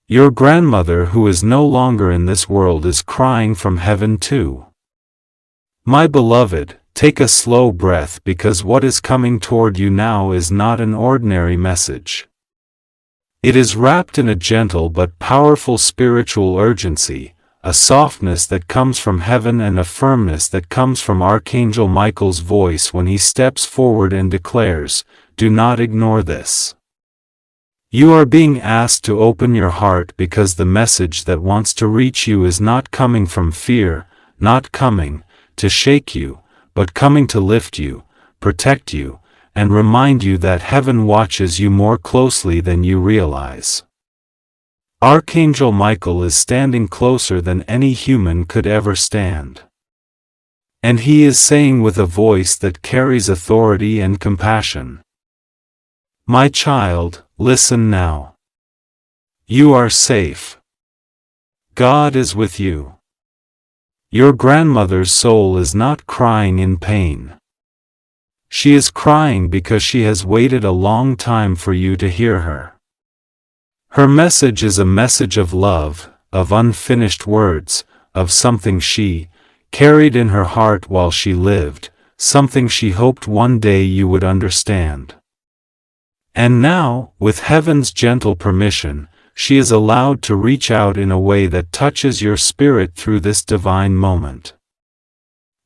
Your grandmother who is no longer in this world is crying from heaven too. My beloved, take a slow breath because what is coming toward you now is not an ordinary message. It is wrapped in a gentle but powerful spiritual urgency, a softness that comes from heaven and a firmness that comes from Archangel Michael's voice when he steps forward and declares, "Do not ignore this." You are being asked to open your heart because the message that wants to reach you is not coming from fear, not coming to shake you, but coming to lift you, protect you, and remind you that heaven watches you more closely than you realize. Archangel Michael is standing closer than any human could ever stand. And he is saying with a voice that carries authority and compassion, "My child, listen now. You are safe. God is with you. Your grandmother's soul is not crying in pain. She is crying because she has waited a long time for you to hear her. Her message is a message of love, of unfinished words, of something she carried in her heart while she lived, something she hoped one day you would understand. And now, with heaven's gentle permission, she is allowed to reach out in a way that touches your spirit through this divine moment.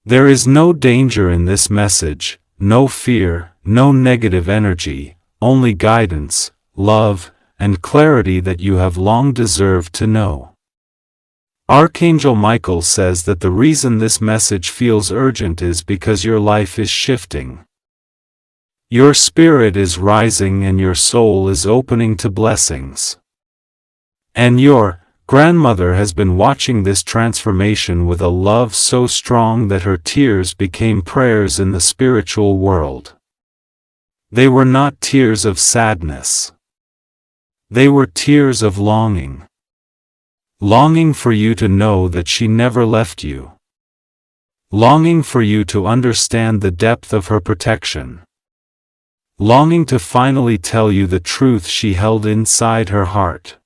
There is no danger in this message, no fear, no negative energy, only guidance, love, and clarity that you have long deserved to know. Archangel Michael says that the reason this message feels urgent is because your life is shifting. Your spirit is rising and your soul is opening to blessings. And your grandmother has been watching this transformation with a love so strong that her tears became prayers in the spiritual world. They were not tears of sadness. They were tears of longing. Longing for you to know that she never left you. Longing for you to understand the depth of her protection. Longing to finally tell you the truth she held inside her heart.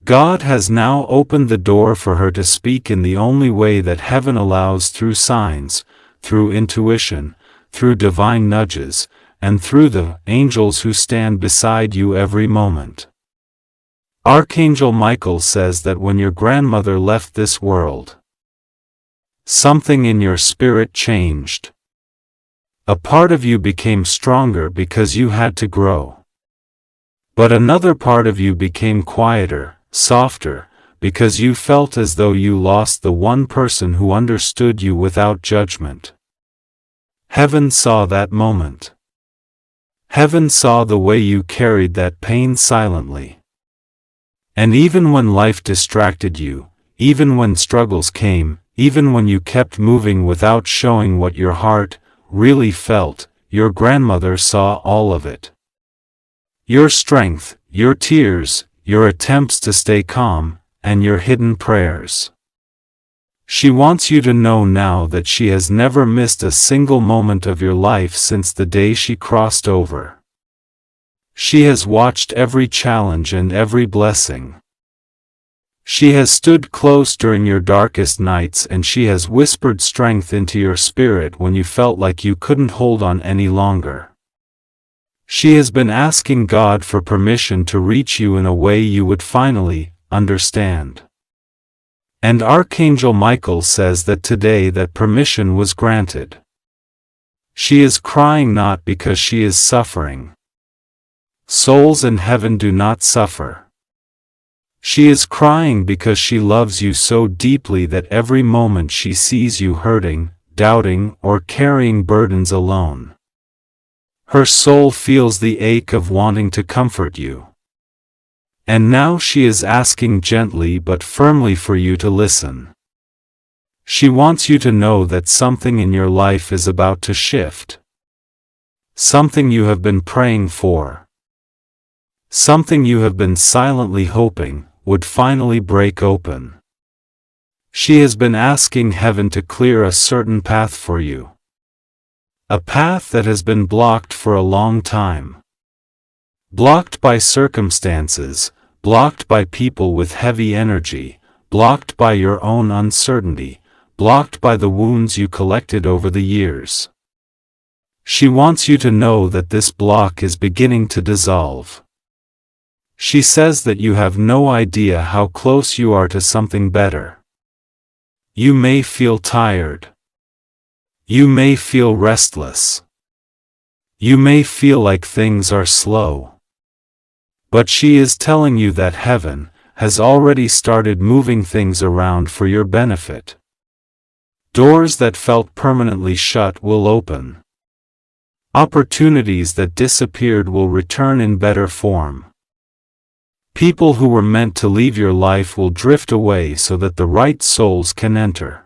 God has now opened the door for her to speak in the only way that heaven allows, through signs, through intuition, through divine nudges, and through the angels who stand beside you every moment. Archangel Michael says that when your grandmother left this world, something in your spirit changed. A part of you became stronger because you had to grow. But another part of you became quieter, softer, because you felt as though you lost the one person who understood you without judgment. Heaven saw that moment. Heaven saw the way you carried that pain silently. And even when life distracted you, even when struggles came, even when you kept moving without showing what your heart really felt, your grandmother saw all of it. Your strength, your tears, your attempts to stay calm, and your hidden prayers. She wants you to know now that she has never missed a single moment of your life since the day she crossed over. She has watched every challenge and every blessing. She has stood close during your darkest nights, and she has whispered strength into your spirit when you felt like you couldn't hold on any longer. She has been asking God for permission to reach you in a way you would finally understand. And Archangel Michael says that today that permission was granted. She is crying not because she is suffering. Souls in heaven do not suffer. She is crying because she loves you so deeply that every moment she sees you hurting, doubting, or carrying burdens alone. Her soul feels the ache of wanting to comfort you. And now she is asking gently but firmly for you to listen. She wants you to know that something in your life is about to shift. Something you have been praying for. Something you have been silently hoping would finally break open. She has been asking heaven to clear a certain path for you. A path that has been blocked for a long time. Blocked by circumstances, blocked by people with heavy energy, blocked by your own uncertainty, blocked by the wounds you collected over the years. She wants you to know that this block is beginning to dissolve. She says that you have no idea how close you are to something better. You may feel tired. You may feel restless. You may feel like things are slow. But she is telling you that heaven has already started moving things around for your benefit. Doors that felt permanently shut will open. Opportunities that disappeared will return in better form. People who were meant to leave your life will drift away so that the right souls can enter.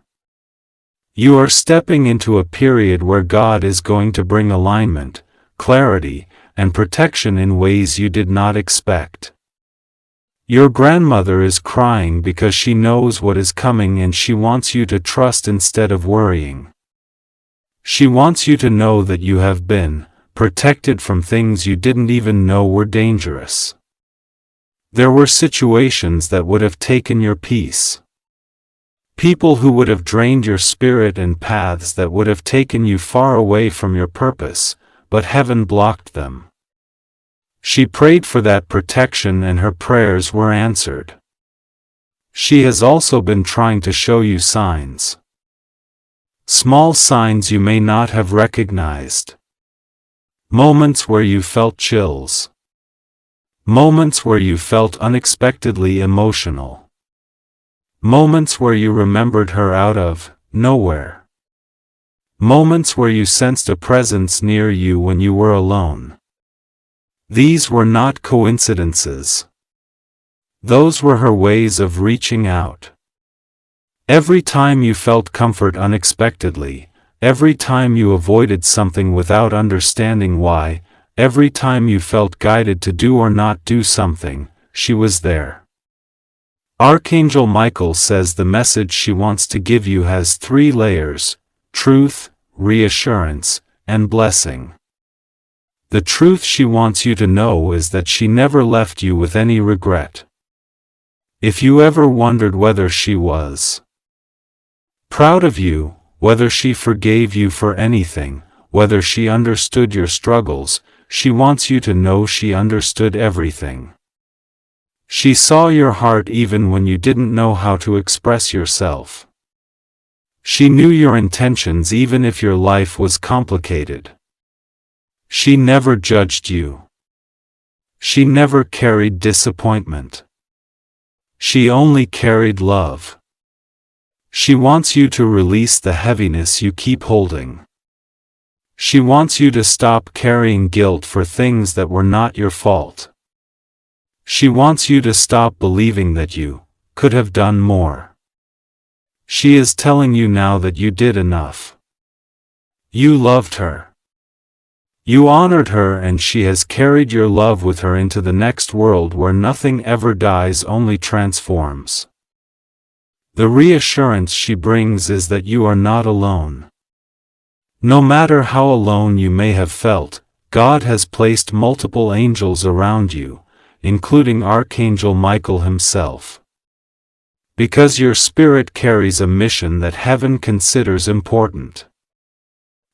You are stepping into a period where God is going to bring alignment, clarity, and protection in ways you did not expect. Your grandmother is crying because she knows what is coming and she wants you to trust instead of worrying. She wants you to know that you have been protected from things you didn't even know were dangerous. There were situations that would have taken your peace. People who would have drained your spirit and paths that would have taken you far away from your purpose, but heaven blocked them. She prayed for that protection and her prayers were answered. She has also been trying to show you signs. Small signs you may not have recognized. Moments where you felt chills. Moments where you felt unexpectedly emotional. Moments where you remembered her out of nowhere. Moments where you sensed a presence near you when you were alone. These were not coincidences. Those were her ways of reaching out. Every time you felt comfort unexpectedly, every time you avoided something without understanding why, every time you felt guided to do or not do something, she was there. Archangel Michael says the message she wants to give you has 3 layers: truth, reassurance, and blessing. The truth she wants you to know is that she never left you with any regret. If you ever wondered whether she was proud of you, whether she forgave you for anything, whether she understood your struggles, she wants you to know she understood everything. She saw your heart even when you didn't know how to express yourself. She knew your intentions even if your life was complicated. She never judged you. She never carried disappointment. She only carried love. She wants you to release the heaviness you keep holding. She wants you to stop carrying guilt for things that were not your fault. She wants you to stop believing that you could have done more. She is telling you now that you did enough. You loved her. You honored her, and she has carried your love with her into the next world where nothing ever dies, only transforms. The reassurance she brings is that you are not alone. No matter how alone you may have felt, God has placed multiple angels around you, including Archangel Michael himself. Because your spirit carries a mission that heaven considers important.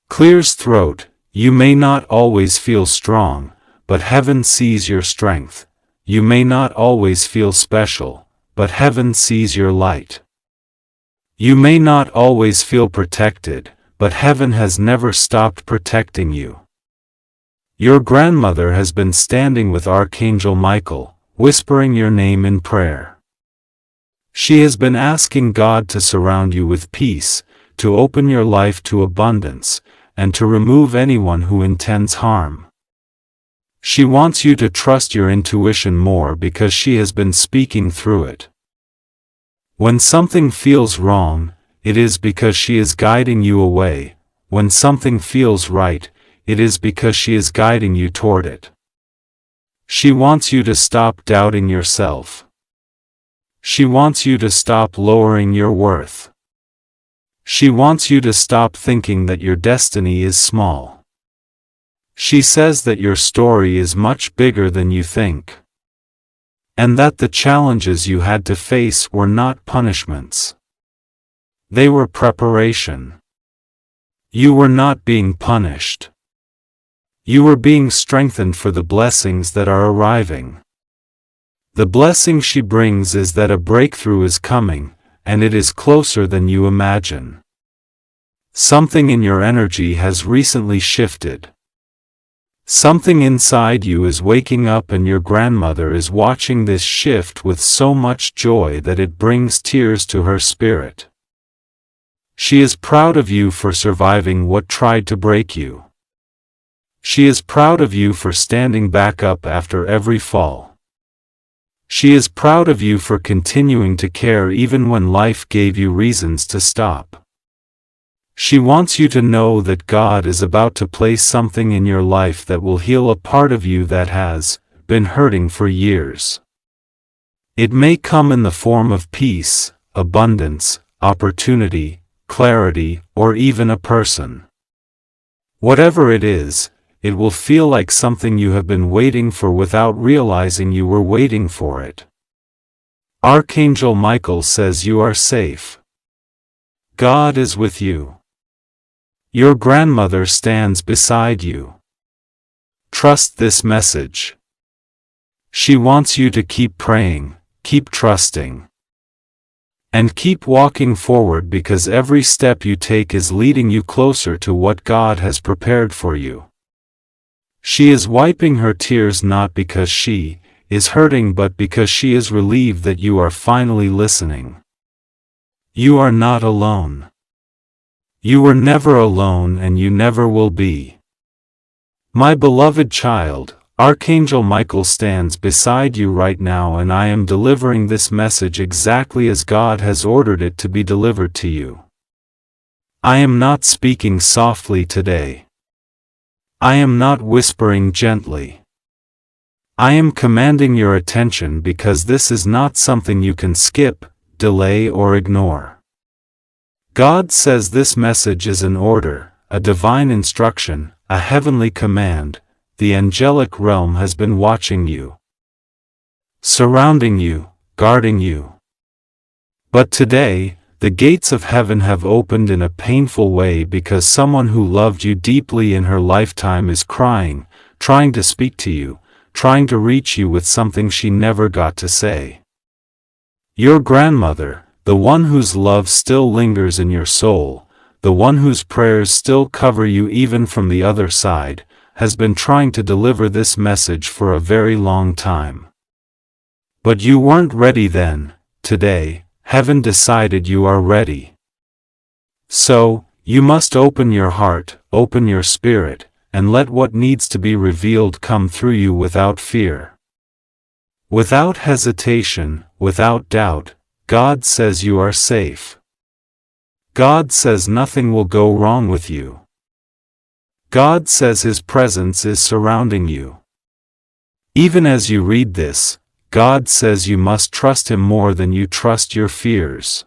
Clear's throat. You may not always feel strong, but heaven sees your strength. You may not always feel special, but heaven sees your light. You may not always feel protected, but heaven has never stopped protecting you. Your grandmother has been standing with Archangel Michael, whispering your name in prayer. She has been asking God to surround you with peace, to open your life to abundance, and to remove anyone who intends harm. She wants you to trust your intuition more because she has been speaking through it. When something feels wrong, it is because she is guiding you away. When something feels right, it is because she is guiding you toward it. She wants you to stop doubting yourself. She wants you to stop lowering your worth. She wants you to stop thinking that your destiny is small. She says that your story is much bigger than you think. and that the challenges you had to face were not punishments. They were preparation. You were not being punished. You were being strengthened for the blessings that are arriving. The blessing she brings is that a breakthrough is coming, and it is closer than you imagine. Something in your energy has recently shifted. Something inside you is waking up, and your grandmother is watching this shift with so much joy that it brings tears to her spirit. She is proud of you for surviving what tried to break you. She is proud of you for standing back up after every fall. She is proud of you for continuing to care even when life gave you reasons to stop. She wants you to know that God is about to place something in your life that will heal a part of you that has been hurting for years. It may come in the form of peace, abundance, opportunity, clarity, or even a person. Whatever it is, it will feel like something you have been waiting for without realizing you were waiting for it. Archangel Michael says you are safe. God is with you. Your grandmother stands beside you. Trust this message. She wants you to keep praying, keep trusting, and keep walking forward, because every step you take is leading you closer to what God has prepared for you. She is wiping her tears not because she is hurting, but because she is relieved that you are finally listening. You are not alone. You were never alone, and you never will be. My beloved child, Archangel Michael stands beside you right now, and I am delivering this message exactly as God has ordered it to be delivered to you. I am not speaking softly today. I am not whispering gently. I am commanding your attention, because this is not something you can skip, delay, or ignore. God says this message is an order, a divine instruction, a heavenly command. The angelic realm has been watching you, surrounding you, guarding you. But today, the gates of heaven have opened in a painful way, because someone who loved you deeply in her lifetime is crying, trying to speak to you, trying to reach you with something she never got to say. Your grandmother, the one whose love still lingers in your soul, the one whose prayers still cover you even from the other side, has been trying to deliver this message for a very long time. But you weren't ready then. Today, heaven decided you are ready. So, you must open your heart, open your spirit, and let what needs to be revealed come through you without fear. Without hesitation, without doubt. God says you are safe. God says nothing will go wrong with you. God says His presence is surrounding you. Even as you read this, God says you must trust Him more than you trust your fears.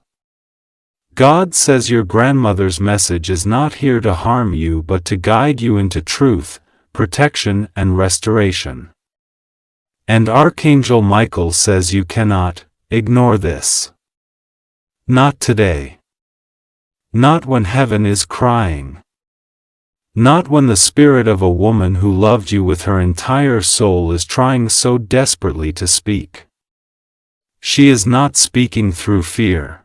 God says your grandmother's message is not here to harm you, but to guide you into truth, protection, and restoration. And Archangel Michael says you cannot ignore this. Not today. Not when heaven is crying. Not when the spirit of a woman who loved you with her entire soul is trying so desperately to speak. She is not speaking through fear.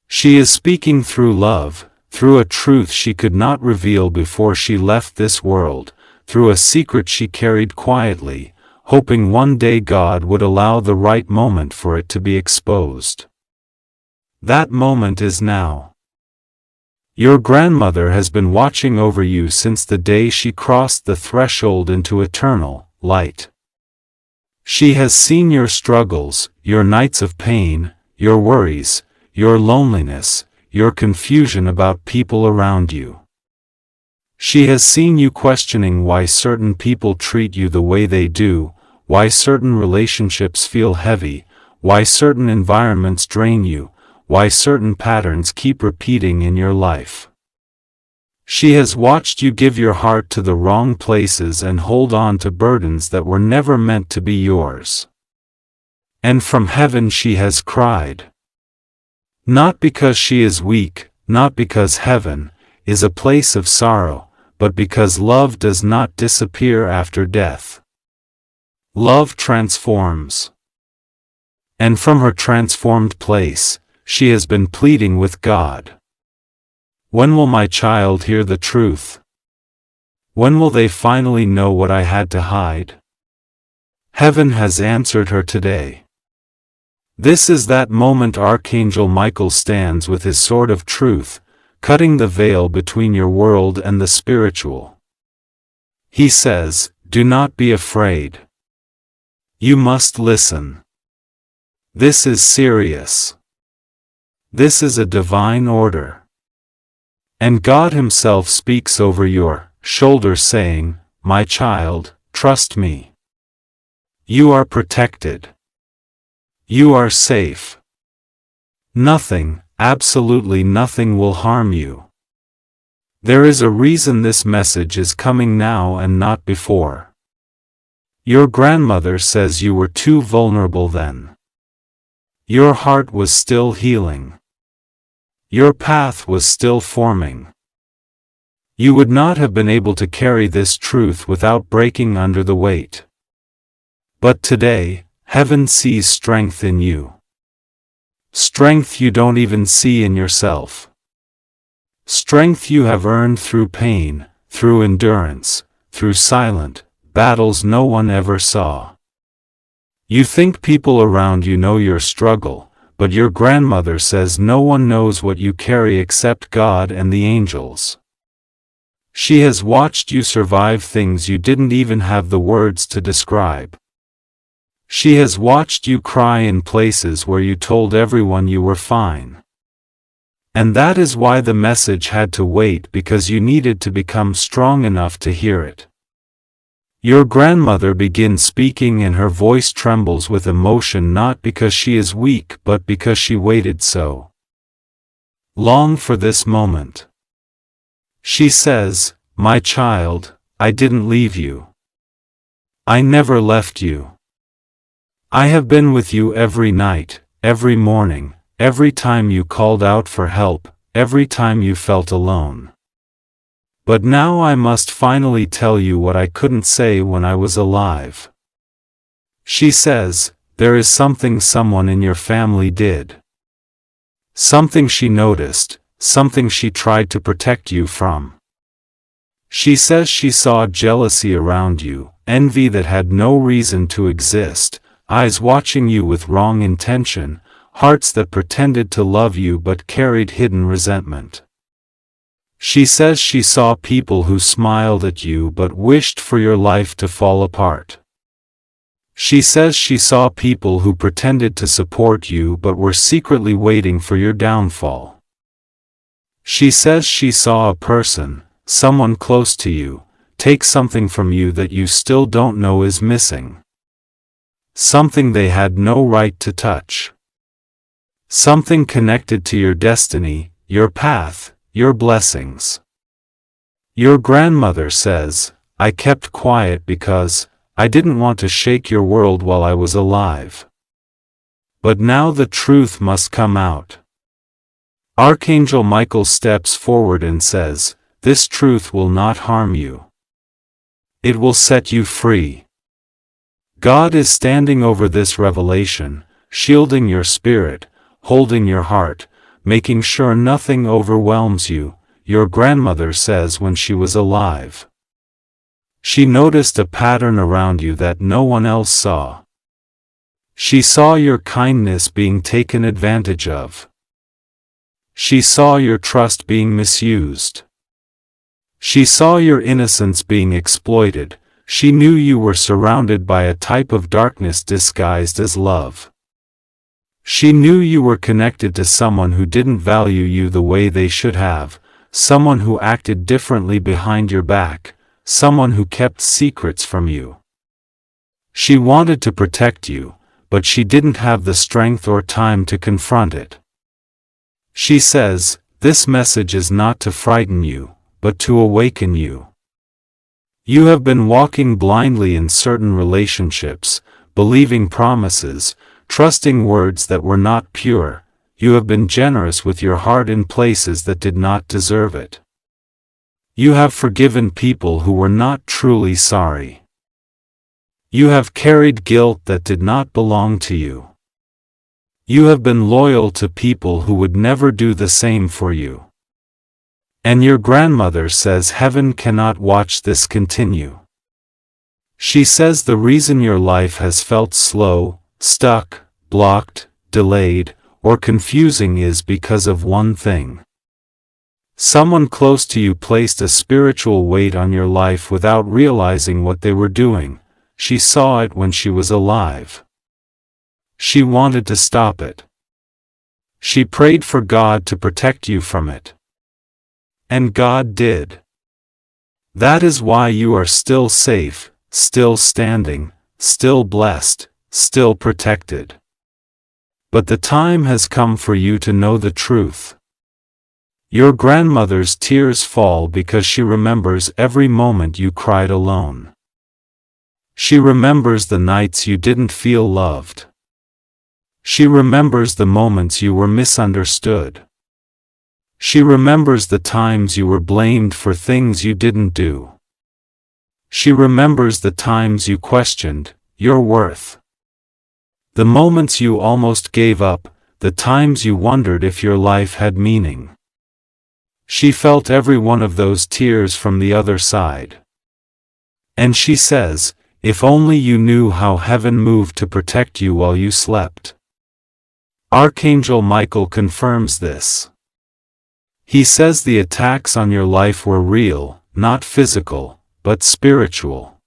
She is speaking through love, through a truth she could not reveal before she left this world, through a secret she carried quietly, hoping one day God would allow the right moment for it to be exposed. That moment is now. Your grandmother has been watching over you since the day she crossed the threshold into eternal light. She has seen your struggles, your nights of pain, your worries, your loneliness, your confusion about people around you. She has seen you questioning why certain people treat you the way they do, why certain relationships feel heavy, why certain environments drain you, why certain patterns keep repeating in your life. She has watched you give your heart to the wrong places and hold on to burdens that were never meant to be yours. And from heaven she has cried. Not because she is weak, not because heaven is a place of sorrow, but because love does not disappear after death. Love transforms. And from her transformed place, she has been pleading with God. When will my child hear the truth? When will they finally know what I had to hide? Heaven has answered her today. This is that moment Archangel Michael stands with his sword of truth, cutting the veil between your world and the spiritual. He says, "Do not be afraid. You must listen. This is serious. This is a divine order." And God Himself speaks over your shoulder saying, "My child, trust me. You are protected. You are safe. Nothing, absolutely nothing will harm you." There is a reason this message is coming now and not before. Your grandmother says you were too vulnerable then. Your heart was still healing. Your path was still forming. You would not have been able to carry this truth without breaking under the weight. But today, heaven sees strength in you. Strength you don't even see in yourself. Strength you have earned through pain, through endurance, through silent battles no one ever saw. You think people around you know your struggle, but your grandmother says no one knows what you carry except God and the angels. She has watched you survive things you didn't even have the words to describe. She has watched you cry in places where you told everyone you were fine. And that is why the message had to wait, because you needed to become strong enough to hear it. Your grandmother begins speaking and her voice trembles with emotion, not because she is weak but because she waited so long for this moment. She says, "My child, I didn't leave you. I never left you. I have been with you every night, every morning, every time you called out for help, every time you felt alone. But now I must finally tell you what I couldn't say when I was alive." She says, there is something someone in your family did. Something she noticed, something she tried to protect you from. She says she saw jealousy around you, envy that had no reason to exist, eyes watching you with wrong intention, hearts that pretended to love you but carried hidden resentment. She says she saw people who smiled at you but wished for your life to fall apart. She says she saw people who pretended to support you but were secretly waiting for your downfall. She says she saw a person, someone close to you, take something from you that you still don't know is missing. Something they had no right to touch. Something connected to your destiny, your path, your blessings. Your grandmother says, "I kept quiet because I didn't want to shake your world while I was alive. But now the truth must come out." Archangel Michael steps forward and says, "This truth will not harm you. It will set you free." God is standing over this revelation, shielding your spirit, holding your heart, making sure nothing overwhelms you, your grandmother says when she was alive. She noticed a pattern around you that no one else saw. She saw your kindness being taken advantage of. She saw your trust being misused. She saw your innocence being exploited. She knew you were surrounded by a type of darkness disguised as love. She knew you were connected to someone who didn't value you the way they should have, someone who acted differently behind your back, someone who kept secrets from you. She wanted to protect you, but she didn't have the strength or time to confront it. She says, "This message is not to frighten you, but to awaken you. You have been walking blindly in certain relationships, believing promises, trusting words that were not pure. You have been generous with your heart in places that did not deserve it. You have forgiven people who were not truly sorry. You have carried guilt that did not belong to you. You have been loyal to people who would never do the same for you. And your grandmother says heaven cannot watch this continue. She says the reason your life has felt slow, stuck, blocked, delayed, or confusing is because of one thing. Someone close to you placed a spiritual weight on your life without realizing what they were doing. She saw it when she was alive. She wanted to stop it. She prayed for God to protect you from it. And God did. That is why you are still safe, still standing, still blessed, still protected. But the time has come for you to know the truth. Your grandmother's tears fall because she remembers every moment you cried alone. She remembers the nights you didn't feel loved. She remembers the moments you were misunderstood. She remembers the times you were blamed for things you didn't do. She remembers the times you questioned your worth. The moments you almost gave up, the times you wondered if your life had meaning. She felt every one of those tears from the other side. And she says, if only you knew how heaven moved to protect you while you slept. Archangel Michael confirms this. He says the attacks on your life were real, not physical, but spiritual.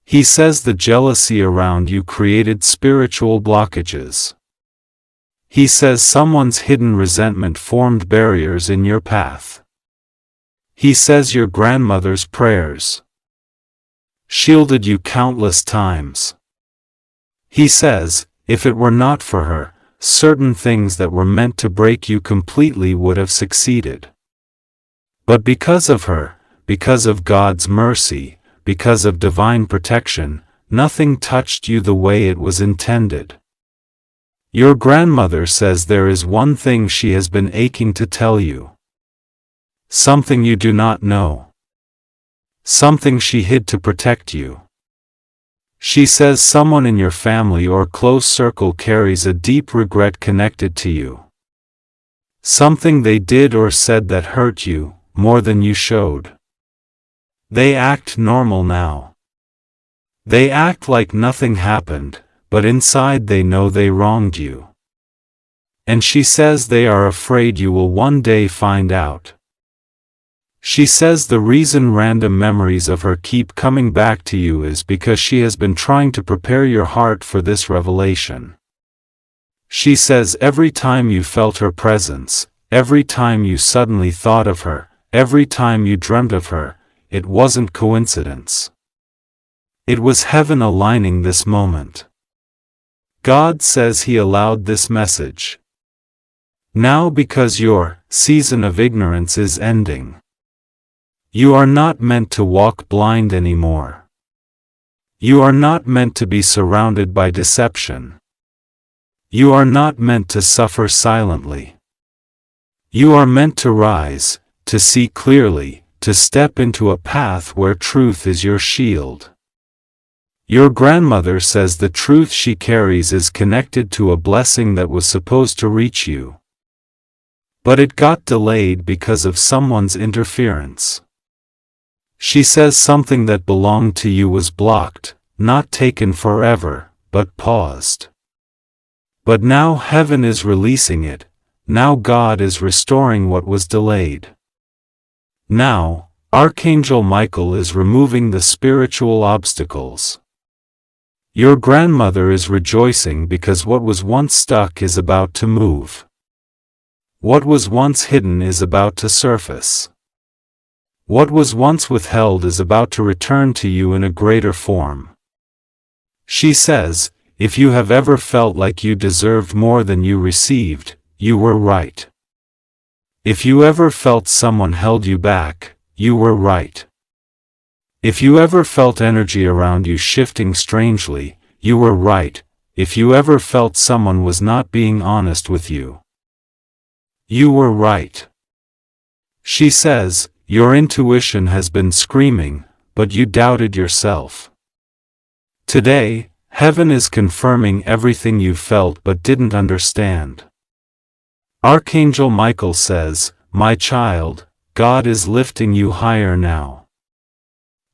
He says the jealousy around you created spiritual blockages. He says someone's hidden resentment formed barriers in your path. He says your grandmother's prayers shielded you countless times. He says, if it were not for her, certain things that were meant to break you completely would have succeeded. But because of her, because of God's mercy, because of divine protection, nothing touched you the way it was intended. Your grandmother says there is one thing she has been aching to tell you. Something you do not know. Something she hid to protect you. She says someone in your family or close circle carries a deep regret connected to you. Something they did or said that hurt you, more than you showed. They act normal now. They act like nothing happened, but inside they know they wronged you. And she says they are afraid you will one day find out. She says the reason random memories of her keep coming back to you is because she has been trying to prepare your heart for this revelation. She says every time you felt her presence, every time you suddenly thought of her, every time you dreamt of her, it wasn't coincidence. It was heaven aligning this moment. God says He allowed this message. Now because your season of ignorance is ending. You are not meant to walk blind anymore. You are not meant to be surrounded by deception. You are not meant to suffer silently. You are meant to rise, to see clearly, to step into a path where truth is your shield. Your grandmother says the truth she carries is connected to a blessing that was supposed to reach you. But it got delayed because of someone's interference. She says something that belonged to you was blocked, not taken forever, but paused. But now heaven is releasing it, now God is restoring what was delayed. Now, Archangel Michael is removing the spiritual obstacles. Your grandmother is rejoicing because what was once stuck is about to move. What was once hidden is about to surface. What was once withheld is about to return to you in a greater form. She says, if you have ever felt like you deserved more than you received, you were right. If you ever felt someone held you back, you were right. If you ever felt energy around you shifting strangely, you were right. if you ever felt someone was not being honest with you. You were right. She says, your intuition has been screaming, but you doubted yourself. Today, heaven is confirming everything you felt but didn't understand. Archangel Michael says, my child, God is lifting you higher now.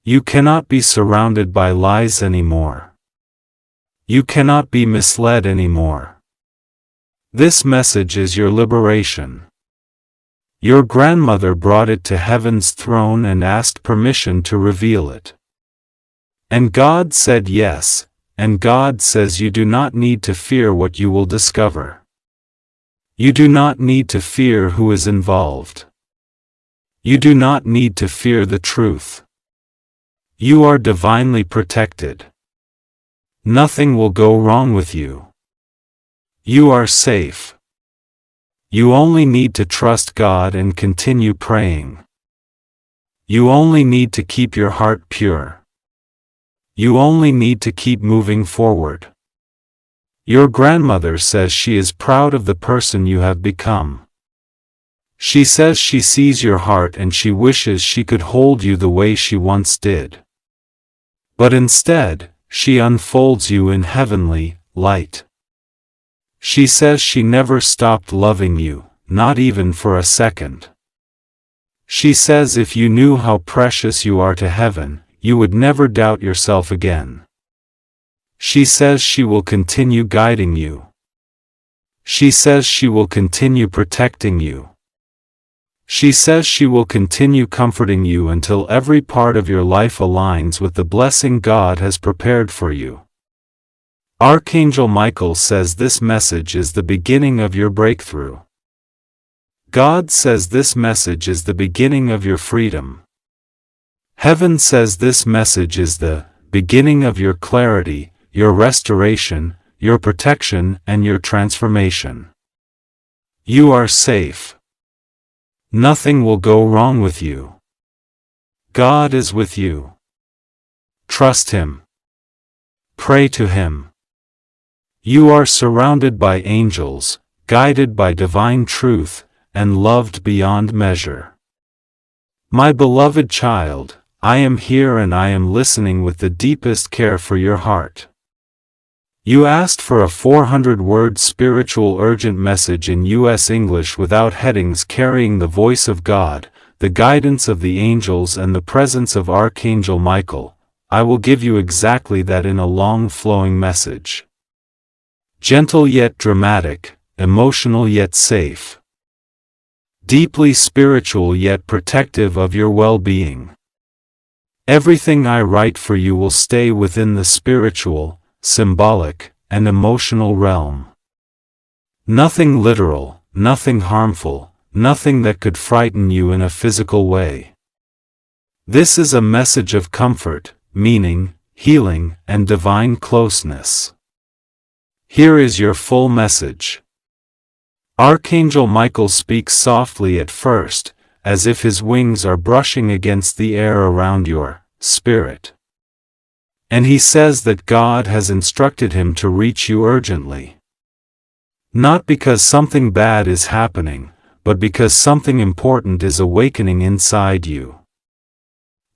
You cannot be surrounded by lies anymore. You cannot be misled anymore. This message is your liberation. Your grandmother brought it to heaven's throne and asked permission to reveal it. And God said yes, and God says you do not need to fear what you will discover. You do not need to fear who is involved. You do not need to fear the truth. You are divinely protected. Nothing will go wrong with you. You are safe. You only need to trust God and continue praying. You only need to keep your heart pure. You only need to keep moving forward. Your grandmother says she is proud of the person you have become. She says she sees your heart and she wishes she could hold you the way she once did. But instead, she unfolds you in heavenly light. She says she never stopped loving you, not even for a second. She says if you knew how precious you are to heaven, you would never doubt yourself again. She says she will continue guiding you. She says she will continue protecting you. She says she will continue comforting you until every part of your life aligns with the blessing God has prepared for you. Archangel Michael says this message is the beginning of your breakthrough. God says this message is the beginning of your freedom. Heaven says this message is the beginning of your clarity, your restoration, your protection, and your transformation. You are safe. Nothing will go wrong with you. God is with you. Trust Him. Pray to Him. You are surrounded by angels, guided by divine truth, and loved beyond measure. My beloved child, I am here and I am listening with the deepest care for your heart. You asked for a 400-word spiritual urgent message in U.S. English without headings, carrying the voice of God, the guidance of the angels and the presence of Archangel Michael. I will give you exactly that in a long flowing message. Gentle yet dramatic, emotional yet safe. Deeply spiritual yet protective of your well-being. Everything I write for you will stay within the spiritual, symbolic, and emotional realm. Nothing literal, nothing harmful, nothing that could frighten you in a physical way. This is a message of comfort, meaning, healing, and divine closeness. Here is your full message. Archangel Michael speaks softly at first, as if his wings are brushing against the air around your spirit. And he says that God has instructed him to reach you urgently. Not because something bad is happening, but because something important is awakening inside you.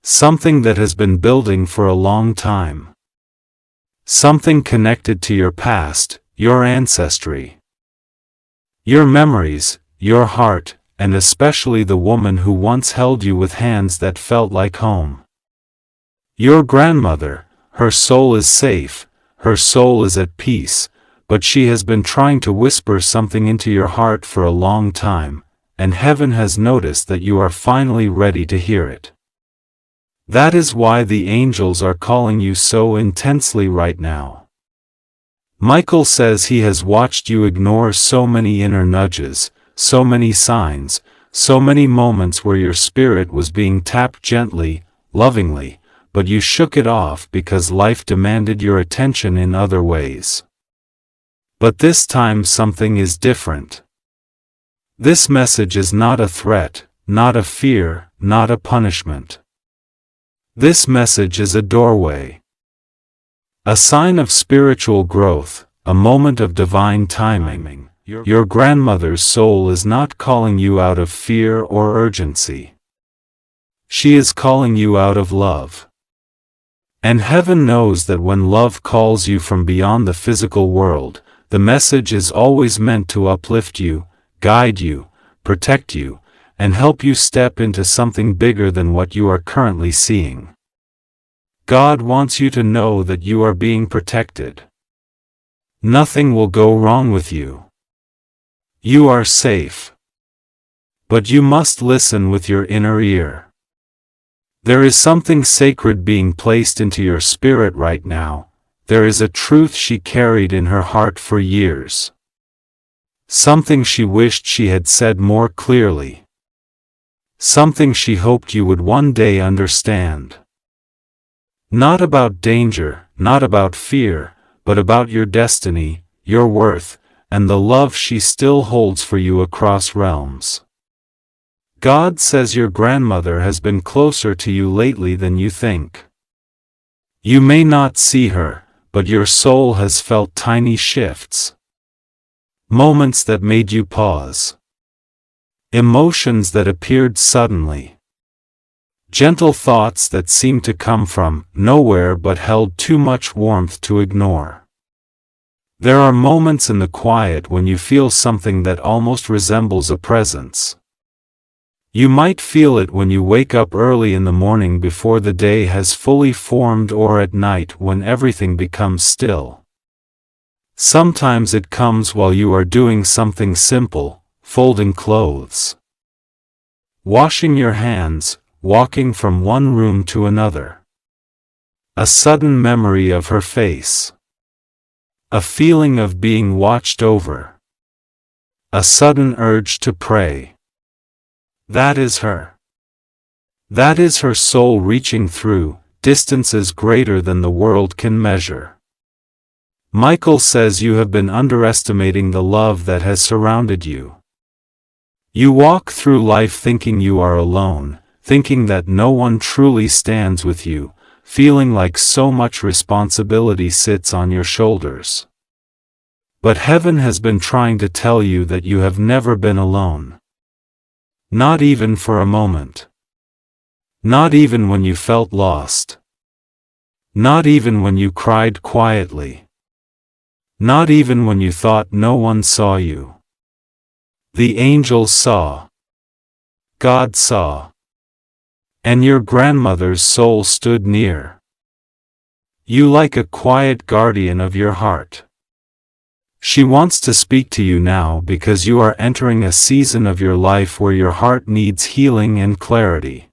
Something that has been building for a long time. Something connected to your past, your ancestry. Your memories, your heart, and especially the woman who once held you with hands that felt like home. Your grandmother, her soul is safe, her soul is at peace, but she has been trying to whisper something into your heart for a long time, and heaven has noticed that you are finally ready to hear it. That is why the angels are calling you so intensely right now. Michael says he has watched you ignore so many inner nudges, so many signs, so many moments where your spirit was being tapped gently, lovingly, but you shook it off because life demanded your attention in other ways. But this time something is different. This message is not a threat, not a fear, not a punishment. This message is a doorway. A sign of spiritual growth, a moment of divine timing. Your grandmother's soul is not calling you out of fear or urgency. She is calling you out of love. And heaven knows that when love calls you from beyond the physical world, the message is always meant to uplift you, guide you, protect you, and help you step into something bigger than what you are currently seeing. God wants you to know that you are being protected. Nothing will go wrong with you. You are safe. But you must listen with your inner ear. There is something sacred being placed into your spirit right now. There is a truth she carried in her heart for years. Something she wished she had said more clearly. Something she hoped you would one day understand. Not about danger, not about fear, but about your destiny, your worth, and the love she still holds for you across realms. God says your grandmother has been closer to you lately than you think. You may not see her, but your soul has felt tiny shifts. Moments that made you pause. Emotions that appeared suddenly. Gentle thoughts that seemed to come from nowhere but held too much warmth to ignore. There are moments in the quiet when you feel something that almost resembles a presence. You might feel it when you wake up early in the morning before the day has fully formed, or at night when everything becomes still. Sometimes it comes while you are doing something simple, folding clothes, washing your hands, walking from one room to another. A sudden memory of her face. A feeling of being watched over. A sudden urge to pray. That is her. That is her soul reaching through distances greater than the world can measure. Michael says you have been underestimating the love that has surrounded you. You walk through life thinking you are alone, thinking that no one truly stands with you, feeling like so much responsibility sits on your shoulders. But heaven has been trying to tell you that you have never been alone. Not even for a moment. Not even when you felt lost. Not even when you cried quietly. Not even when you thought no one saw you. The angels saw. God saw. And your grandmother's soul stood near. You like a quiet guardian of your heart. She wants to speak to you now because you are entering a season of your life where your heart needs healing and clarity.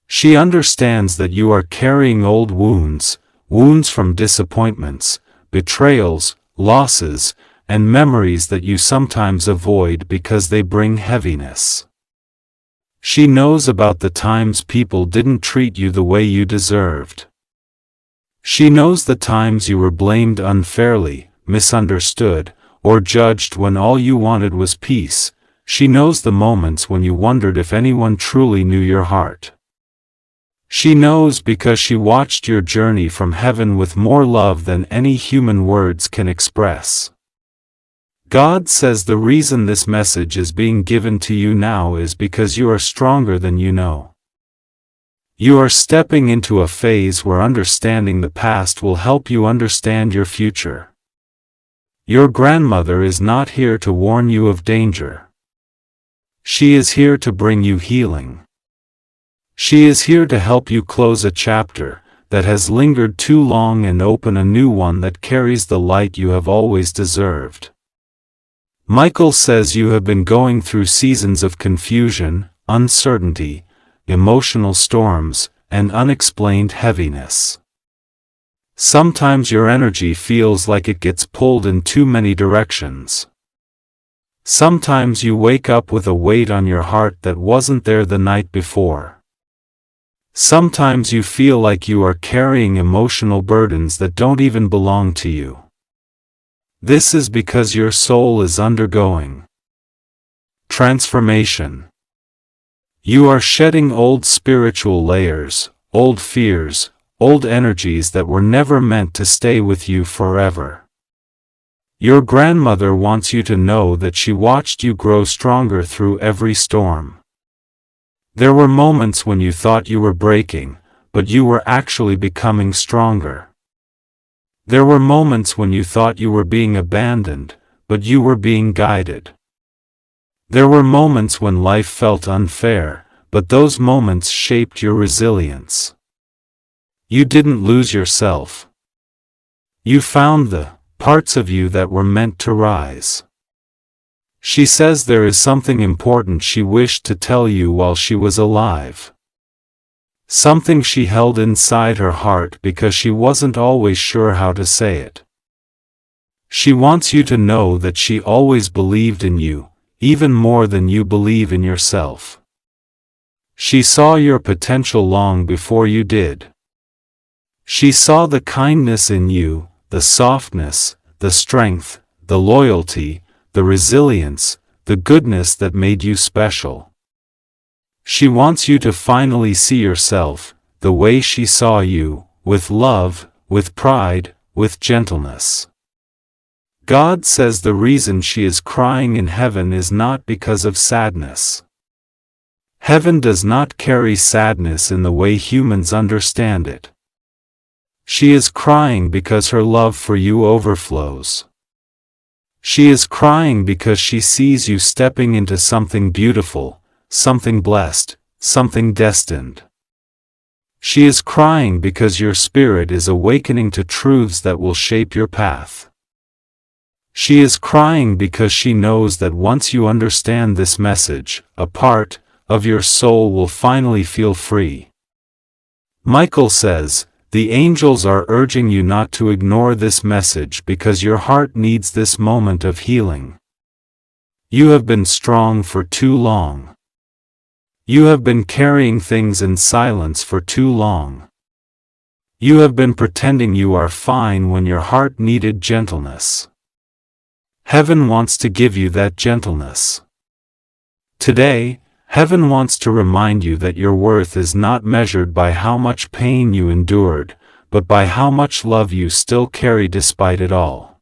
She understands that you are carrying old wounds, wounds from disappointments, betrayals, losses, and memories that you sometimes avoid because they bring heaviness. She knows about the times people didn't treat you the way you deserved. She knows the times you were blamed unfairly, misunderstood, or judged when all you wanted was peace. She knows the moments when you wondered if anyone truly knew your heart. She knows because she watched your journey from heaven with more love than any human words can express. God says the reason this message is being given to you now is because you are stronger than you know. You are stepping into a phase where understanding the past will help you understand your future. Your grandmother is not here to warn you of danger. She is here to bring you healing. She is here to help you close a chapter that has lingered too long and open a new one that carries the light you have always deserved. Michael says you have been going through seasons of confusion, uncertainty, emotional storms, and unexplained heaviness. Sometimes your energy feels like it gets pulled in too many directions. Sometimes you wake up with a weight on your heart that wasn't there the night before. Sometimes you feel like you are carrying emotional burdens that don't even belong to you. This is because your soul is undergoing transformation. You are shedding old spiritual layers, old fears, old energies that were never meant to stay with you forever. Your grandmother wants you to know that she watched you grow stronger through every storm. There were moments when you thought you were breaking, but you were actually becoming stronger. There were moments when you thought you were being abandoned, but you were being guided. There were moments when life felt unfair, but those moments shaped your resilience. You didn't lose yourself. You found the parts of you that were meant to rise. She says there is something important she wished to tell you while she was alive. Something she held inside her heart because she wasn't always sure how to say it. She wants you to know that she always believed in you, even more than you believe in yourself. She saw your potential long before you did. She saw the kindness in you, the softness, the strength, the loyalty, the resilience, the goodness that made you special. She wants you to finally see yourself, the way she saw you, with love, with pride, with gentleness. God says the reason she is crying in heaven is not because of sadness. Heaven does not carry sadness in the way humans understand it. She is crying because her love for you overflows. She is crying because she sees you stepping into something beautiful, something blessed, something destined. She is crying because your spirit is awakening to truths that will shape your path. She is crying because she knows that once you understand this message, a part of your soul will finally feel free. Michael says, the angels are urging you not to ignore this message because your heart needs this moment of healing. You have been strong for too long. You have been carrying things in silence for too long. You have been pretending you are fine when your heart needed gentleness. Heaven wants to give you that gentleness. Today, Heaven wants to remind you that your worth is not measured by how much pain you endured, but by how much love you still carry despite it all.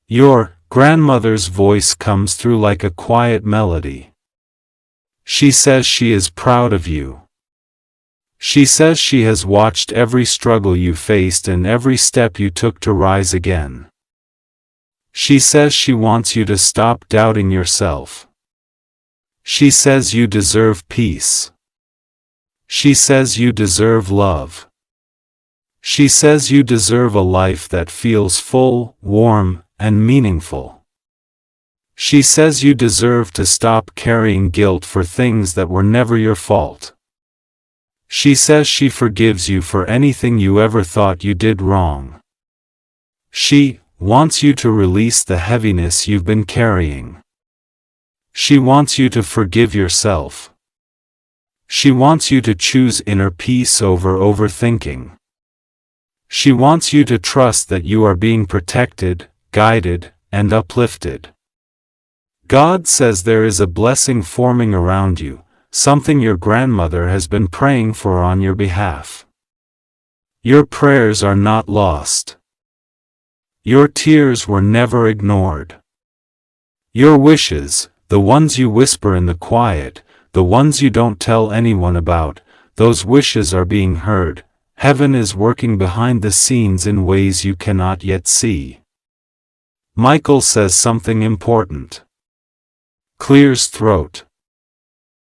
Your grandmother's voice comes through like a quiet melody. She says she is proud of you. She says she has watched every struggle you faced and every step you took to rise again. She says she wants you to stop doubting yourself. She says you deserve peace. She says you deserve love. She says you deserve a life that feels full, warm, and meaningful. She says you deserve to stop carrying guilt for things that were never your fault. She says she forgives you for anything you ever thought you did wrong. She wants you to release the heaviness you've been carrying. She wants you to forgive yourself. She wants you to choose inner peace over overthinking. She wants you to trust that you are being protected, guided, and uplifted. God says there is a blessing forming around you, something your grandmother has been praying for on your behalf. Your prayers are not lost. Your tears were never ignored. Your wishes, the ones you whisper in the quiet, the ones you don't tell anyone about, those wishes are being heard. Heaven is working behind the scenes in ways you cannot yet see. Michael says something important. Clears throat.